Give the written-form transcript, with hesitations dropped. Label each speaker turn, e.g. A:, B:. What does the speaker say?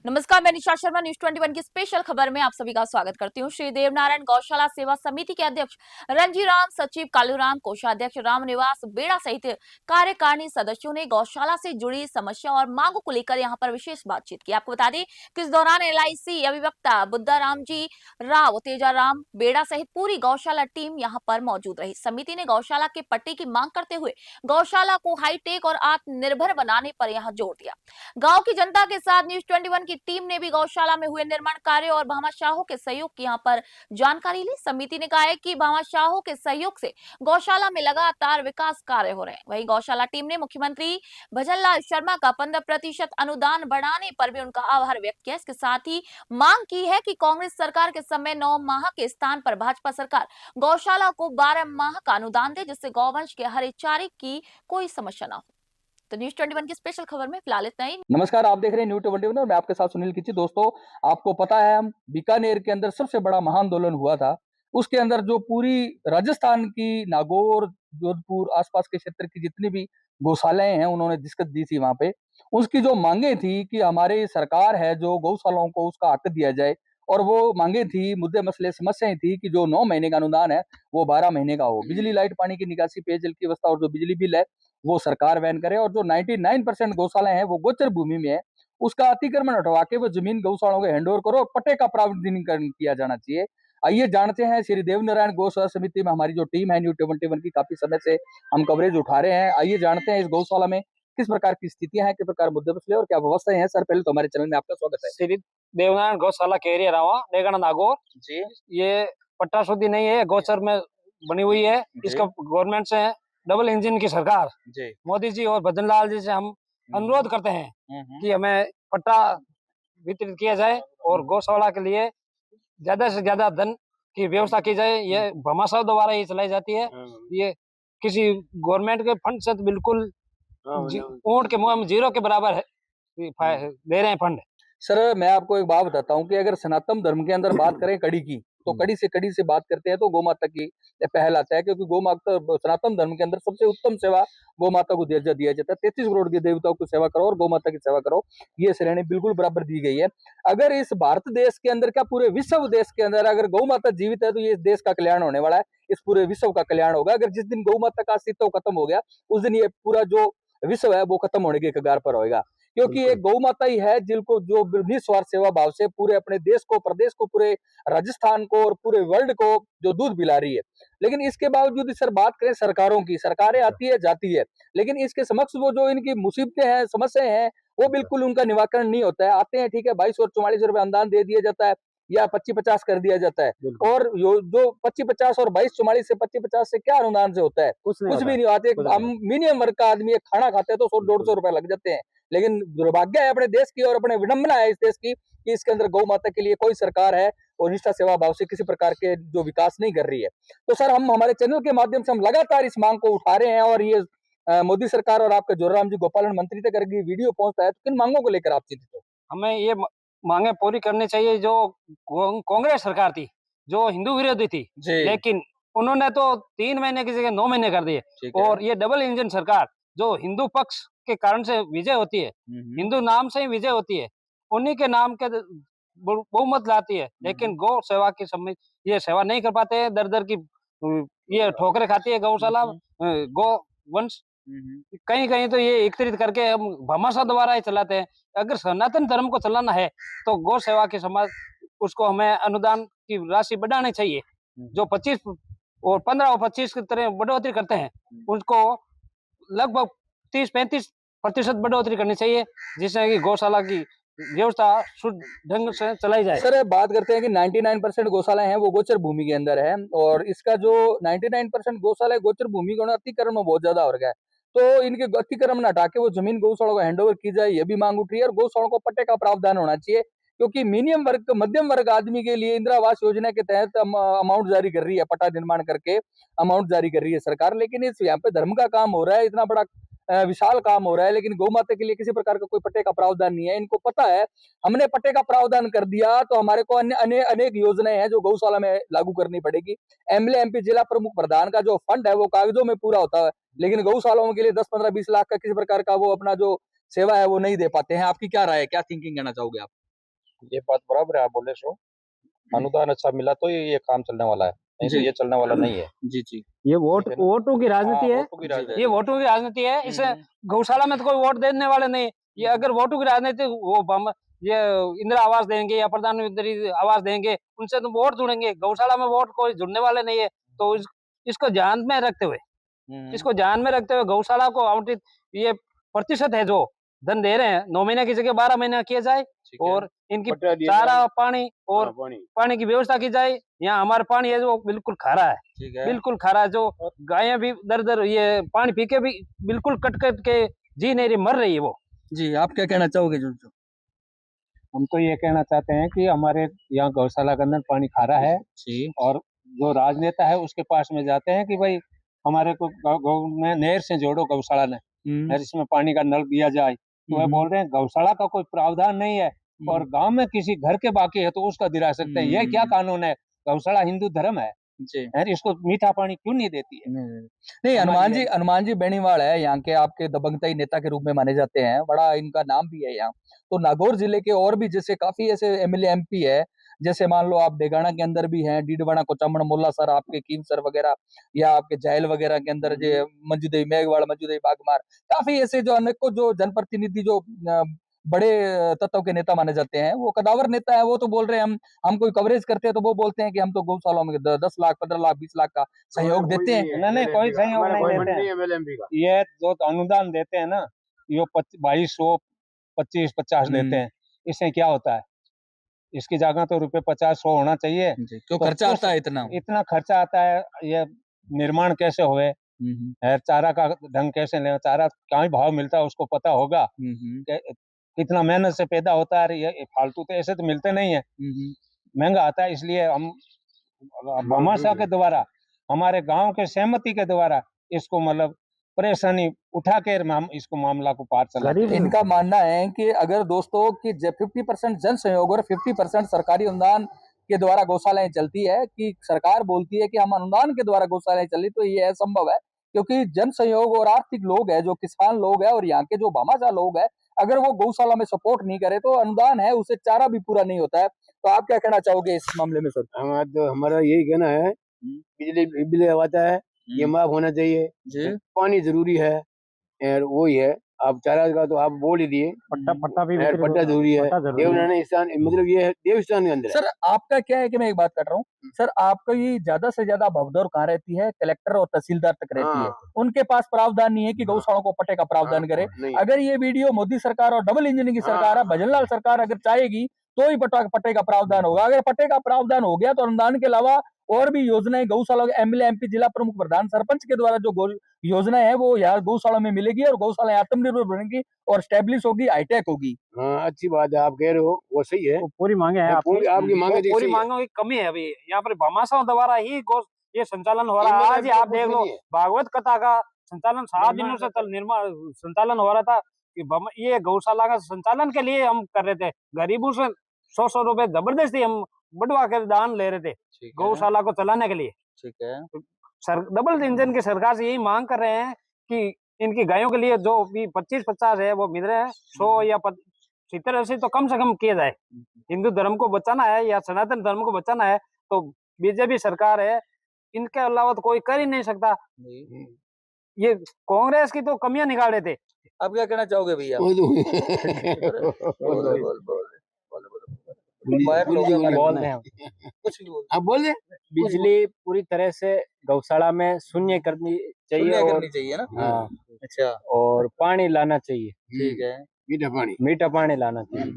A: नमस्कार, मैं निशा शर्मा न्यूज 21 की स्पेशल खबर में आप सभी का स्वागत करती हूँ। श्री देवनारायण गौशाला सेवा समिति के अध्यक्ष रंजीराम, सचिव कालूराम, कोषाध्यक्ष रामनिवास बेड़ा सहित कार्यकारिणी सदस्यों ने गौशाला से जुड़ी समस्या और मांगों को लेकर यहां पर विशेष बातचीत की। आपको बता दें कि इस दौरान एलआईसी अधिवक्ता बुद्धाराम जी राव, तेजाराम बेड़ा सहित पूरी गौशाला टीम यहां पर मौजूद रही। समिति ने गौशाला के पट्टे की मांग करते हुए गौशाला को हाईटेक और आत्मनिर्भर बनाने पर यहाँ जोर दिया। गांव की जनता के साथ न्यूज 21 की टीम ने भी गौशाला में हुए निर्माण कार्य और भामाशाहों के सहयोग की यहां पर जानकारी ली। समिति ने कहा है कि भामाशाहों के सहयोग से गौशाला में लगातार विकास कार्य हो रहे हैं। वहीं गौशाला टीम ने मुख्यमंत्री भजनलाल शर्मा का 15% अनुदान बढ़ाने पर भी उनका आभार व्यक्त किया। इसके साथ ही मांग की है कि कांग्रेस सरकार के समय 9 माह के स्थान पर भाजपा सरकार गौशाला को 12 माह का अनुदान दे, जिससे गौवंश के हरे चारे की कोई समस्या न हो। तो न्यूज 21 की स्पेशल खबर में फिलहाल इतना ही।
B: नमस्कार, आप देख रहे हैं न्यूज 21 और मैं आपके साथ सुनील किची। दोस्तों, आपको पता है हम बीकानेर के अंदर सबसे बड़ा महाआंदोलन हुआ था। उसके अंदर जो पूरी राजस्थान की नागौर, जोधपुर आसपास के क्षेत्र की जितनी भी गौशालाएं हैं उन्होंने दिक्कत दी थी वहां पे। उसकी जो मांगे थी कि हमारी सरकार है जो गौशालाओं को उसका हक दिया जाए, और वो मांगे थी, मुद्दे मसले समस्याएं थी कि जो 9 महीने का अनुदान है वो 12 महीने का हो, बिजली लाइट पानी की निकासी, पेयजल की व्यवस्था और जो बिजली बिल है वो सरकार वहन करे, और जो 99% गौशालाएं हैं वो गोचर भूमि में है उसका अतिक्रमण हटवा के वो जमीन गौशालाओं को हैंडओवर करो और पट्टे का प्रावधानीकरण किया जाना चाहिए। आइए जानते हैं, श्री देवनारायण गौशाला समिति में हमारी जो टीम है न्यूज 21 की काफी समय से हम कवरेज उठा रहे हैं। आइए जानते हैं इस गौशाला में किस प्रकार की स्थितियां हैं, किस प्रकार मुद्दे मसले और क्या व्यवस्थाएं हैं। सर, पहले तो हमारे चैनल में आपका स्वागत है।
C: श्री देवनारायण गौशाला के एरिया रावा डेगना नागौर
B: जी
C: ये पट्टा शुद्धि नहीं है, गोचर में बनी हुई है। इसका गवर्नमेंट से डबल इंजन की सरकार
B: जी
C: मोदी जी और भजनलाल जी से हम अनुरोध करते हैं कि हमें पट्टा वितरित किया जाए और गौशाला के लिए ज्यादा से ज्यादा धन की व्यवस्था की जाए। ये भामाशाह द्वारा ही चलाई जाती है। ये किसी गवर्नमेंट के फंड से तो बिल्कुल ऊंट के मुंह में जीरो के बराबर है, दे रहे हैं फंड।
B: सर, मैं आपको एक बात बताता हूँ कि अगर सनातन धर्म के अंदर बात करें कड़ी की, तो कड़ी से बात करते हैं तो गौ माता की पहल आता है, क्योंकि गौ माता सनातन धर्म के अंदर सबसे उत्तम सेवा गौ माता को दिया जाता है। 33 करोड़ के देवताओं की सेवा करो और गौ माता की सेवा करो, ये श्रेणी बिल्कुल बराबर दी गई है। अगर इस भारत देश के अंदर, क्या पूरे विश्व देश के अंदर अगर गौ माता जीवित है तो ये देश का कल्याण होने वाला है, इस पूरे विश्व का कल्याण होगा। अगर जिस दिन गौ माता का अस्तित्व खत्म हो गया उस दिन ये पूरा जो विश्व है वो खत्म होने के कगार पर होएगा, क्योंकि एक गौ माता ही है जिनको जो निस्वार्थ सेवा भाव से पूरे अपने देश को, प्रदेश को, पूरे राजस्थान को और पूरे वर्ल्ड को जो दूध पिला रही है। लेकिन इसके बावजूद सर बात करें सरकारों की, सरकारें आती है जाती है, लेकिन इसके समक्ष वो जो इनकी मुसीबतें हैं, समस्याएं हैं, वो बिल्कुल उनका निवारण नहीं होता है। आते हैं, ठीक है, 22 और 44 रुपए अनुदान दे दिया जाता है या 25-50 कर दिया जाता है, और जो 25-50 और 22-44 से 25-50 से क्या अनुदान से होता है, कुछ भी नहीं आते। हम मिनिमम वर्ग का आदमी एक खाना खाते हैं तो 100-150 रुपए लग जाते हैं। लेकिन दुर्भाग्य है अपने देश की और अपने विडंबना है इस देश की कि इसके अंदर गौ माता के लिए कोई सरकार है और निष्ठा सेवा भाव से किसी प्रकार के जो विकास नहीं कर रही है। तो सर, हम हमारे चैनल के माध्यम से हम लगातार इस मांग को उठा रहे हैं, और ये मोदी सरकार और आपके जोराम जी गोपालन मंत्री तक अगर ये वीडियो पहुंचता है तो किन मांगों को लेकर आप चिंतित हो?
C: हमें ये मांगे पूरी करनी चाहिए। जो कांग्रेस सरकार थी जो हिंदू विरोधी थी, लेकिन उन्होंने तो 3 महीने की जगह 9 महीने कर दिए। और ये डबल इंजन सरकार जो हिंदू पक्ष के कारण से विजय होती है, हिंदू नाम से ही विजय होती है, उन्हीं के नाम के बहुमत लाती है, लेकिन गौ सेवा की समय ये सेवा नहीं कर पाते हैं। दर दर की ये ठोकरें खाती है गौशाला, गौ वंश। कहीं कहीं तो ये एकत्रित करके हम भामाशाह द्वारा ही चलाते हैं। अगर सनातन धर्म को चलाना है तो गौ सेवा के समाज उसको हमें अनुदान की राशि बढ़ानी चाहिए। जो 25 और 15 और 25 की तरह बढ़ोतरी करते हैं उनको लगभग 30-35% बढ़ोतरी करनी चाहिए, जिससे कि गौशाला की व्यवस्था शुद्ध ढंग से चलाई जाए।
B: सर, बात करते हैं कि 99% गौशालाएं हैं वो गोचर भूमि के अंदर है, और इसका जो 99% गौशाला गोचर भूमि का अतिक्रमण में बहुत ज्यादा हो गया है, तो इनके अतिक्रमण हटा के वो जमीन गौशाला को हैंडओवर की जाए, ये भी मांग उठ रही है। और गौशाला को पट्टे का प्रावधान होना चाहिए, क्योंकि मीडियम वर्ग, मध्यम वर्ग आदमी के लिए इंदिरा आवास योजना के तहत अमाउंट जारी कर रही है, पट्टा निर्माण करके अमाउंट जारी कर रही है सरकार। लेकिन इस यहाँ पे धर्म का काम हो रहा है, इतना बड़ा विशाल काम हो रहा है, लेकिन गौ माता के लिए किसी प्रकार का कोई पट्टे का प्रावधान नहीं है। इनको पता है हमने पट्टे का प्रावधान कर दिया तो हमारे को अन्य अनेक योजनाएं हैं जो गौशाला में लागू करनी पड़ेगी। एमएलए एमपी जिला प्रमुख प्रधान का जो फंड है वो कागजों में पूरा होता है, लेकिन गौशालाओं के लिए 10-15-20 लाख का किसी प्रकार का वो अपना जो सेवा है वो नहीं दे पाते हैं। आपकी क्या राय है, क्या थिंकिंग कहना चाहोगे आप?
D: ये बात बराबर है, आप बोले सो अनुदान अच्छा मिला तो ये काम चलने वाला है, नहीं तो
B: जी।
D: ये चलने वाला नहीं है।
B: जी जी
C: ये वोट
D: ठीक है ना?
C: वोटों की राजनीति है,
D: वोटों की राजनीति
C: ये वोटों की राजनीति है। इसे
B: हम्म।
C: गौशाला में तो कोई वोट देने वाले नहीं। ये अगर वोटों की राजनीति ये इंदिरा आवास देंगे या प्रधानमंत्री आवास देंगे, उनसे तो वोट जुड़ेंगे। गौशाला में वोट कोई जुड़ने वाले नहीं है। तो इसको ध्यान में रखते हुए गौशाला को आवंटित ये प्रतिशत है जो धन दे रहे हैं, 9 महीने की जगह 12 महीना किया जाए
B: ठीक है।
C: और इनकी
D: बटा दिया
C: चारा
D: जाए।
C: पानी और पानी की व्यवस्था की जाए। यहाँ हमारा पानी है जो बिल्कुल खारा है,
B: ठीक है।
C: बिल्कुल खारा है। जो गायें भी दर ये पानी पी के भी बिल्कुल कट कट के जी नहीं रही, मर रही है वो।
B: जी आप क्या कहना चाहोगे जो
E: हम तो ये कहना चाहते हैं कि हमारे यहाँ गौशाला के अंदर पानी खारा है
B: जी
E: और जो राजनेता है उसके पास में जाते हैं कि भाई हमारे को में नहर से जोड़ो गौशाला ने, नहर इसमें पानी का नल दिया जाए। तो वह बोल रहे हैं गौशाला का कोई प्रावधान नहीं है और गांव में किसी घर के बाकी है तो उसका दिला सकते हैं। यह क्या कानून है? गौशाला हिंदू धर्म है,
B: जी
E: इसको मीठा पानी क्यों नहीं देती है?
B: नहीं हनुमान जी बेनीवाल है यहाँ के, आपके दबंगताई नेता के रूप में माने जाते हैं, बड़ा इनका नाम भी है यहाँ। तो नागौर जिले के और भी जैसे काफी ऐसे एमएलए एमपी है, जैसे मान लो आप डेगाना के अंदर भी हैं, डीडवाना कोचामण मोल्ला सर, आपके कीम सर वगैरह, या आपके जायल वगैरह के अंदर जो मंजूदेवी मेघवाड़, मंजूदेवी बागमार, काफी ऐसे जो अनेकों जो जनप्रतिनिधि जो बड़े तत्व के नेता माने जाते हैं, वो कदावर नेता है। वो तो बोल रहे हैं हम कोई कवरेज करते हैं तो वो बोलते हैं कि हम तो गौशालाओं में 10 लाख 15 लाख 20 लाख का सहयोग देते हैं।
E: नहीं कोई सहयोग नहीं देते हैं। ये जो अनुदान देते हैं ना, ये 2200 25-50 देते हैं। इससे क्या होता है? इसकी जगह तो रुपए 50-100 होना चाहिए।
B: क्यों
E: तो
B: खर्चा आता है इतना
E: खर्चा आता है। ये निर्माण कैसे हुए, चारा का ढंग कैसे ले, चारा क्या भाव मिलता है उसको पता होगा, कितना मेहनत से पैदा होता है। ये फालतू तो ऐसे तो मिलते नहीं है, महंगा आता है। इसलिए हम भामाशाह के द्वारा, हमारे गांव के सहमति के द्वारा इसको मतलब परेशानी उठा कर इसको मामला को पार चला।
B: इनका मानना है कि अगर दोस्तों की 50% जन सहयोग और 50% सरकारी अनुदान के द्वारा गौशालाएं चलती है, कि सरकार बोलती है कि हम अनुदान के द्वारा गौशालाएं चली, तो ये असंभव है। क्योंकि जन सहयोग और आर्थिक लोग है, जो किसान लोग है और यहाँ के जो भामाशाह लोग है, अगर वो गौशाला में सपोर्ट नहीं करे तो अनुदान है उसे चारा भी पूरा नहीं होता है। तो आप क्या कहना चाहोगे इस मामले में सर?
F: हमारा यही कहना है, बिजली आता है ये माफ होना चाहिए। पानी जरूरी है और वही है। आप चारा का तो आप बोल ही दिए,
C: पट्टा भी
F: पट्टा जरूरी है। देवनारायण स्थान मतलब ये है देवस्थान के अंदर।
B: सर आपका क्या है कि मैं एक बात कर रहा हूँ सर, आपका ये ज्यादा से ज्यादा भगदौड़ कहाँ रहती है? कलेक्टर और तहसीलदार तक रहती है। उनके पास प्रावधान नहीं है कि गौशालाओं को पट्टे का प्रावधान करे। अगर ये वीडियो मोदी सरकार और डबल इंजन की सरकार है, भजनलाल सरकार अगर चाहेगी तो ही पट्टे का प्रावधान होगा। अगर पट्टे का प्रावधान हो गया तो अनुदान के अलावा और भी योजनाएं गौशाला के एमएलए एमपी जिला प्रमुख प्रधान सरपंच के द्वारा जो योजनाएं है वो यहाँ गौशाला में मिलेगी और गौशाला आत्मनिर्भर बनेगी और स्टैब्लिश होगी, हाईटेक होगी।
F: हाँ अच्छी बात है, आप कह रहे हो वो सही है।
C: पूरी मांगे हैं
F: आपकी मांगे
C: पूरी मांगों की कमी है। अभी यहाँ पर भामाशाह द्वारा ही ये संचालन हो रहा है। आज ही आप देख लो, भागवत कथा का संचालन 7 दिनों से संचालन हो रहा था कि ये गौशाला का संचालन के लिए हम कर रहे थे। गरीबों से 100 रुपए जबरदस्ती हम बढ़वा कर दान ले रहे थे गौशाला को चलाने के लिए।
B: ठीक है।
C: डबल इंजन की सरकार से यही मांग कर रहे हैं कि इनकी गायों के लिए जो भी 25-50 है वो मिल रहे हैं, 100 या 70-80 तो कम से कम किए जाए। हिंदू धर्म को बचाना है या सनातन धर्म को बचाना है तो बीजेपी सरकार है, इनके अलावा तो कोई कर ही नहीं सकता। ये कांग्रेस की तो कमियां निकाल रहे थे।
B: आप क्या कहना चाहोगे भैया?
F: बोले
G: बिजली पूरी तरह से गौशाला में शून्य करनी चाहिए
B: ना।
G: हाँ।
B: अच्छा।
G: और पानी लाना चाहिए।
B: ठीक है।
F: मीठा पानी
G: लाना चाहिए।